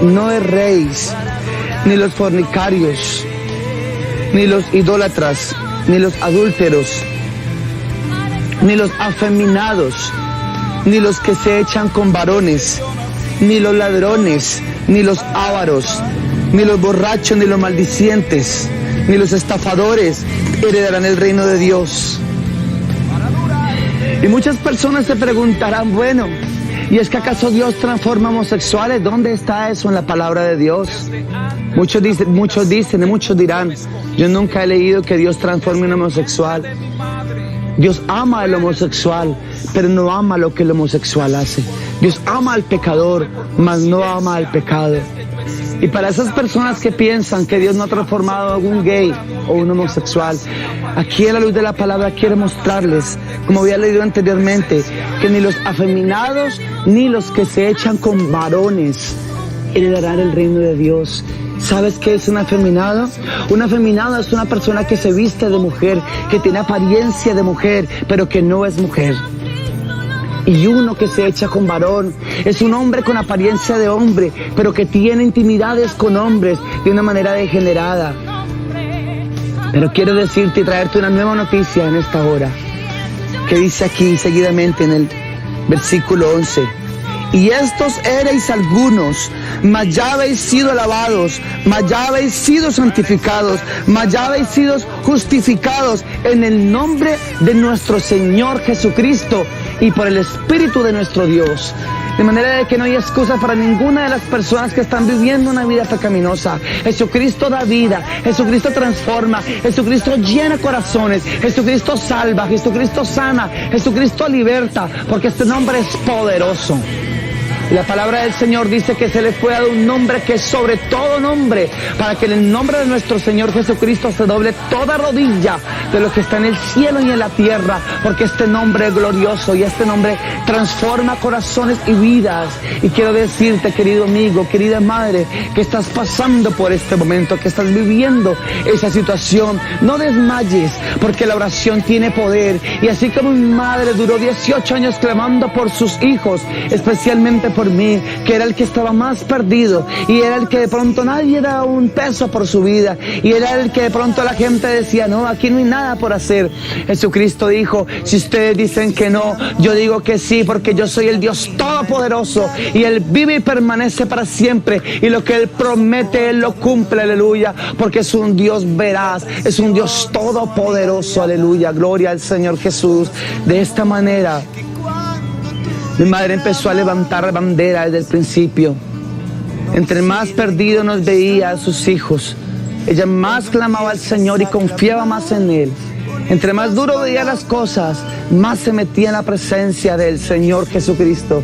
No erréis, ni los fornicarios, ni los idólatras, ni los adúlteros, ni los afeminados, ni los que se echan con varones, ni los ladrones, ni los ávaros, ni los borrachos, ni los maldicientes, ni los estafadores heredarán el reino de Dios. Y muchas personas se preguntarán, bueno, ¿Y es que acaso Dios transforma homosexuales? ¿Dónde está eso en la palabra de Dios? Muchos dicen y muchos dirán, yo nunca he leído que Dios transforme a un homosexual. Dios ama al homosexual, pero no ama lo que el homosexual hace. Dios ama al pecador, mas no ama al pecado. Y para esas personas que piensan que Dios no ha transformado a un gay o un homosexual, aquí a la luz de la palabra quiero mostrarles, como había leído anteriormente, que ni los afeminados ni los que se echan con varones heredarán el reino de Dios. ¿Sabes qué es un afeminado? Un afeminado es una persona que se viste de mujer, que tiene apariencia de mujer, pero que no es mujer. Y uno que se echa con varón es un hombre con apariencia de hombre, pero que tiene intimidades con hombres de una manera degenerada. Pero quiero decirte y traerte una nueva noticia en esta hora, que dice aquí seguidamente en el versículo 11. Y estos erais algunos, mas ya habéis sido lavados, mas ya habéis sido santificados, mas ya habéis sido justificados en el nombre de nuestro Señor Jesucristo y por el Espíritu de nuestro Dios. De manera de que no hay excusa para ninguna de las personas que están viviendo una vida pecaminosa. Jesucristo da vida, Jesucristo transforma, Jesucristo llena corazones, Jesucristo salva, Jesucristo sana, Jesucristo liberta, porque este nombre es poderoso. Y la palabra del Señor dice que se le fue dado un nombre que es sobre todo nombre, para que en el nombre de nuestro Señor Jesucristo se doble toda rodilla de lo que está en el cielo y en la tierra, porque este nombre es glorioso y este nombre transforma corazones y vidas. Y quiero decirte, querido amigo, querida madre, que estás pasando por este momento, que estás viviendo esa situación, no desmayes, porque la oración tiene poder. Y así como mi madre duró 18 años clamando por sus hijos, especialmente por mí, que era el que estaba más perdido, y era el que de pronto nadie daba un peso por su vida, y era el que de pronto la gente decía, no, aquí no hay nada por hacer. Jesucristo dijo, si ustedes dicen que no, yo digo que sí, porque yo soy el Dios todopoderoso, y Él vive y permanece para siempre, y lo que Él promete, Él lo cumple, aleluya, porque es un Dios veraz, es un Dios todopoderoso, aleluya, gloria al Señor Jesús. De esta manera, mi madre empezó a levantar bandera desde el principio. Entre más perdido nos veía a sus hijos, ella más clamaba al Señor y confiaba más en Él. Entre más duro veía las cosas, más se metía en la presencia del Señor Jesucristo.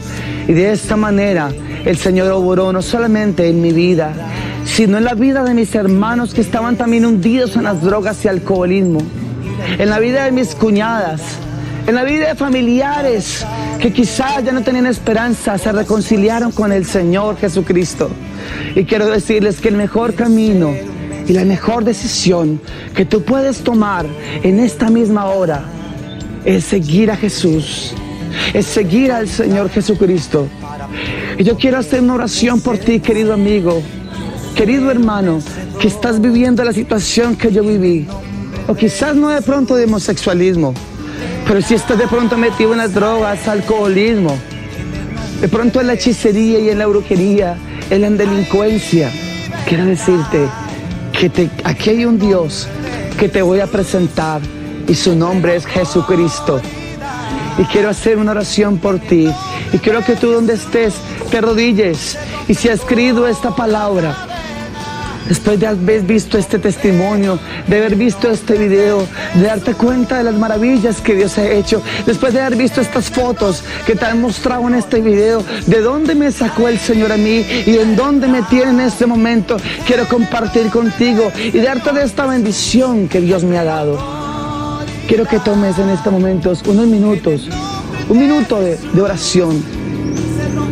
Y de esta manera, el Señor obró no solamente en mi vida, sino en la vida de mis hermanos que estaban también hundidos en las drogas y alcoholismo, en la vida de mis cuñadas, en la vida de familiares que quizás ya no tenían esperanza, se reconciliaron con el Señor Jesucristo. Y quiero decirles que el mejor camino y la mejor decisión que tú puedes tomar en esta misma hora es seguir a Jesús, es seguir al Señor Jesucristo. Y yo quiero hacer una oración por ti, querido amigo, querido hermano, que estás viviendo la situación que yo viví, o quizás no de pronto de homosexualismo, pero si estás de pronto metido en las drogas, alcoholismo, de pronto en la hechicería y en la brujería, en la delincuencia, quiero decirte que aquí hay un Dios que te voy a presentar y su nombre es Jesucristo. Y quiero hacer una oración por ti. Y quiero que tú donde estés te arrodilles y si has escrito esta palabra, después de haber visto este testimonio, de haber visto este video, de darte cuenta de las maravillas que Dios ha hecho, después de haber visto estas fotos que te han mostrado en este video, de dónde me sacó el Señor a mí y en dónde me tiene en este momento, quiero compartir contigo y darte de esta bendición que Dios me ha dado. Quiero que tomes en estos momentos unos minutos, un minuto de oración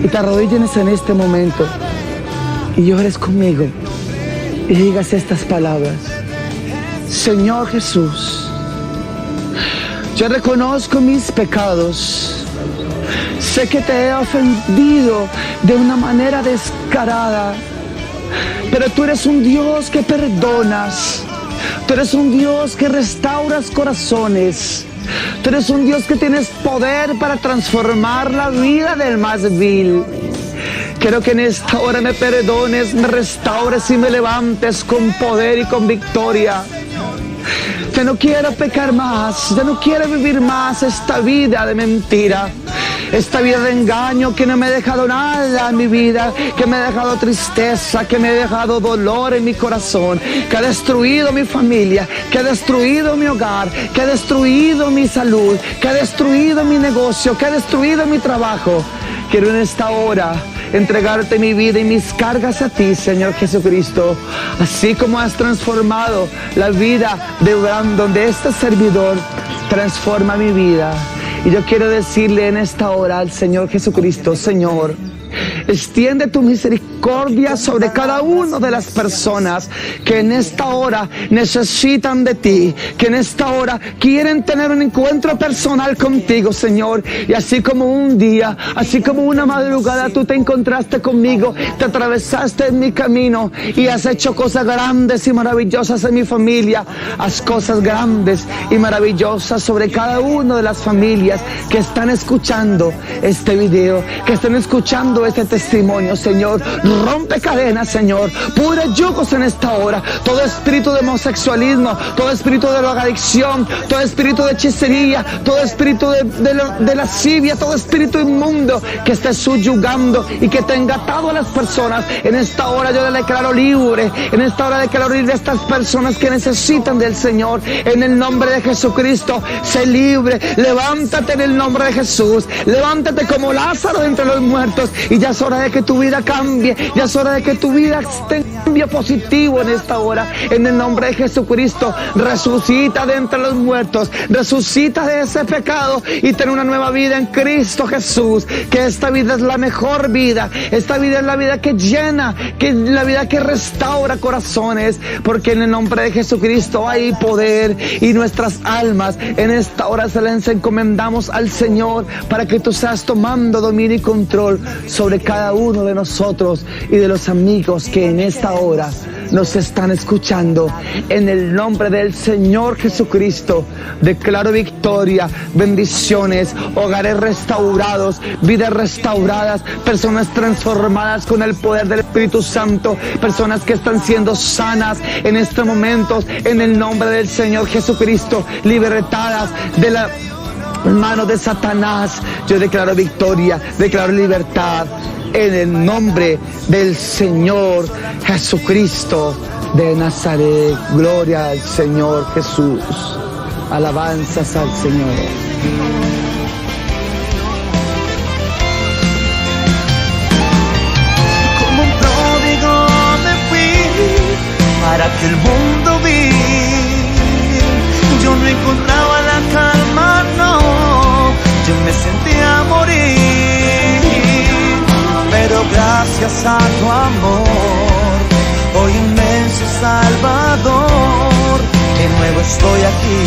y te arrodilles en este momento y llores conmigo. Y digas estas palabras: Señor Jesús, yo reconozco mis pecados, sé que te he ofendido de una manera descarada, pero tú eres un Dios que perdonas, tú eres un Dios que restauras corazones, tú eres un Dios que tienes poder para transformar la vida del más vil. Quiero que en esta hora me perdones, me restaures y me levantes con poder y con victoria. Ya no quiero pecar más, ya no quiero vivir más esta vida de mentira. esta vida de engaño que no me ha dejado nada en mi vida, que me ha dejado tristeza, que me ha dejado dolor en mi corazón, que ha destruido mi familia, que ha destruido mi hogar, que ha destruido mi salud, que ha destruido mi negocio, que ha destruido mi trabajo. Quiero en esta hora entregarte mi vida y mis cargas a ti, Señor Jesucristo. Así como has transformado la vida de Brandon, de este servidor, transforma mi vida. Y yo quiero decirle en esta hora al Señor Jesucristo: Señor, extiende tu misericordia sobre cada una de las personas que en esta hora necesitan de ti, que en esta hora quieren tener un encuentro personal contigo, Señor. Y así como un día, así como una madrugada, tú te encontraste conmigo, te atravesaste en mi camino y has hecho cosas grandes y maravillosas en mi familia. Haz cosas grandes y maravillosas sobre cada una de las familias que están escuchando este video, que están escuchando este testimonio, Señor. Rompe cadenas, Señor. Pudre yugos en esta hora. Todo espíritu de homosexualismo, todo espíritu de drogadicción, todo espíritu de hechicería, todo espíritu de lascivia, todo espíritu inmundo que esté subyugando y que tenga atado a las personas. En esta hora yo le declaro libre. En esta hora declaro libre a estas personas que necesitan del Señor. En el nombre de Jesucristo, sé libre. Levántate en el nombre de Jesús. Levántate como Lázaro de entre los muertos. Y ya es hora de que tu vida cambie. Ya es hora de que tu vida esté en cambio positivo en esta hora. En el nombre de Jesucristo, resucita de entre los muertos. Resucita de ese pecado y ten una nueva vida en Cristo Jesús. Que esta vida es la mejor vida. Esta vida es la vida que llena, que es la vida que restaura corazones. Porque en el nombre de Jesucristo hay poder. Y nuestras almas en esta hora se las encomendamos al Señor para que tú seas tomando dominio y control sobre cada uno de nosotros y de los amigos que en esta hora nos están escuchando. En el nombre del Señor Jesucristo declaro victoria, bendiciones, hogares restaurados, vidas restauradas, personas transformadas con el poder del Espíritu Santo, personas que están siendo sanas en estos momentos en el nombre del Señor Jesucristo, libertadas de la mano de Satanás. Yo declaro victoria, declaro libertad en el nombre del Señor Jesucristo de Nazaret. Gloria al Señor Jesús. Alabanzas al Señor. Como un pródigo me fui para que el mundo vi. Yo no encontraba la calma, no. Yo me sentía morir. Pero gracias a tu amor, oh inmenso Salvador, de nuevo estoy aquí.